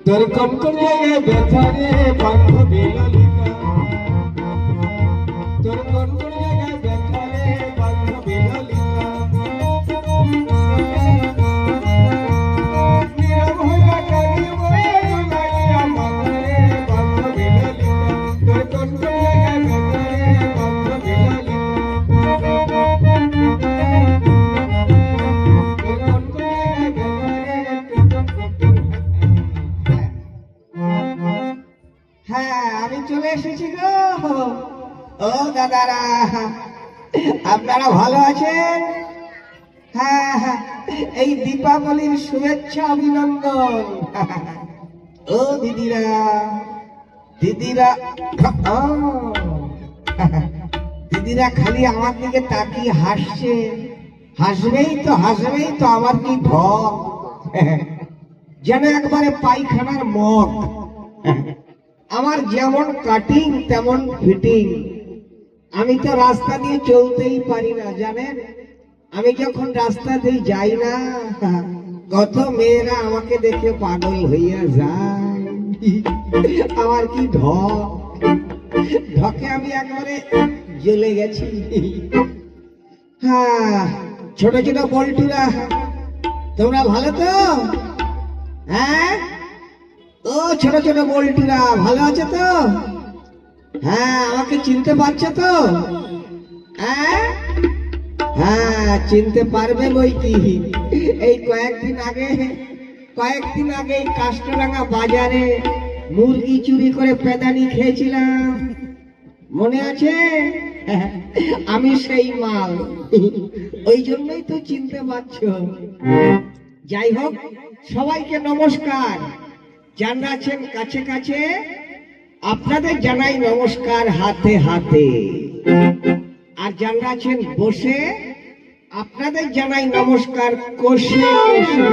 তোর কোন কোন জায়গায় ব্যথা রে বান্ধবী ললিতা, তোর কোন কোন জায়গায় ব্যথা রে বান্ধবী ললিতা, নীরব হইয়া কাঁদিব জুলাইয়া মাথা রে বান্ধবী ললিতা, তোর কোন কোন জায়গায় ব্যথা রে বান্ধবী ললিতা। হ্যাঁ, আমি চলে এসেছি গো। ও দাদারা, আপনারা ভালো আছেন? হ্যাঁ হ্যাঁ, এই দীপাবলির শুভেচ্ছা অভিনন্দন। ও দিদিরা, দিদিরা, ও, দিদিরা খালি আমার দিকে তাকিয়ে হাসছে। হাসবেই তো হাসবেই তো, আমার কি ঢক, যেন একবারে পায়খানার মগ। আমার যেমন কাটিং তেমন ফিটিং। আমি তো রাস্তা দিয়ে চলতেই পারি না জানেন। আমি যখন রাস্তা দিয়ে যাই না, কত মেয়েরা আমাকে দেখে পাগল হইয়া যায়। আমার কি ঢক, ঢকে আমি একবারে জ্বলে গেছি। হ্যাঁ, ছোট ছোট বল্টুরা, তোমরা ভালো তো? হ্যাঁ, ও ছোট ছোট বল্টুরা ভালো আছে তো? হ্যাঁ, আমাকে চিনতে পারছো তো? হ্যাঁ হ্যাঁ, চিনতে পারবে বই কি। এই কয়েকদিন আগে এই কাষ্টরাঙ্গা বাজারে মুরগি চুরি করে পেদানি খেয়েছিলাম, মনে আছে? আমি সেই মাল, ওই জন্যই তো চিনতে পারছো। যাই হোক, সবাইকে নমস্কার। যারা আছেন কাছে কাছে আপনাদের জানাই নমস্কার হাতে হাতে, আর যারা আছেন বসে আপনাদের জানাই নমস্কার কষে কষে,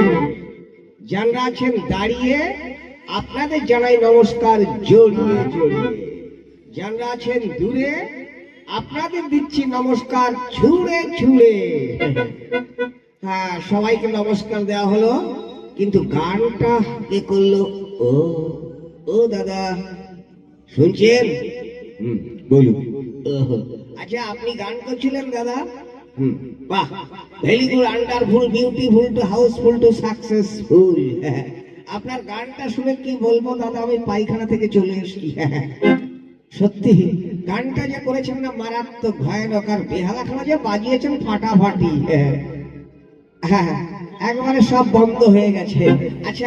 যারা আছেন দাঁড়িয়ে আপনাদের জানাই নমস্কার জড়িয়ে জড়িয়ে, যারা আছেন দূরে আপনাদের দিচ্ছি নমস্কার ছুঁড়ে ছুঁড়ে। হ্যাঁ, সবাইকে নমস্কার দেওয়া হলো, কিন্তু গানটা কে করলো? ও ও দাদা, শুনছেন? বলুন। আচ্ছা, আপনি গান করছিলেন দাদা? বাহ, very good, wonderful, beautiful to housefull to successful. আপনার গানটা শুনে কি বলবো দাদা, আমি পায়খানা থেকে চলে এসেছি। সত্যি গানটা যে করেছেন না, মারাত্মক ভয়ানক, আর বেহালাখানা যে বাজিয়েছেন ফাটাফাটি। হ্যাঁ, একবারে সব বন্ধ হয়ে গেছে। আচ্ছা,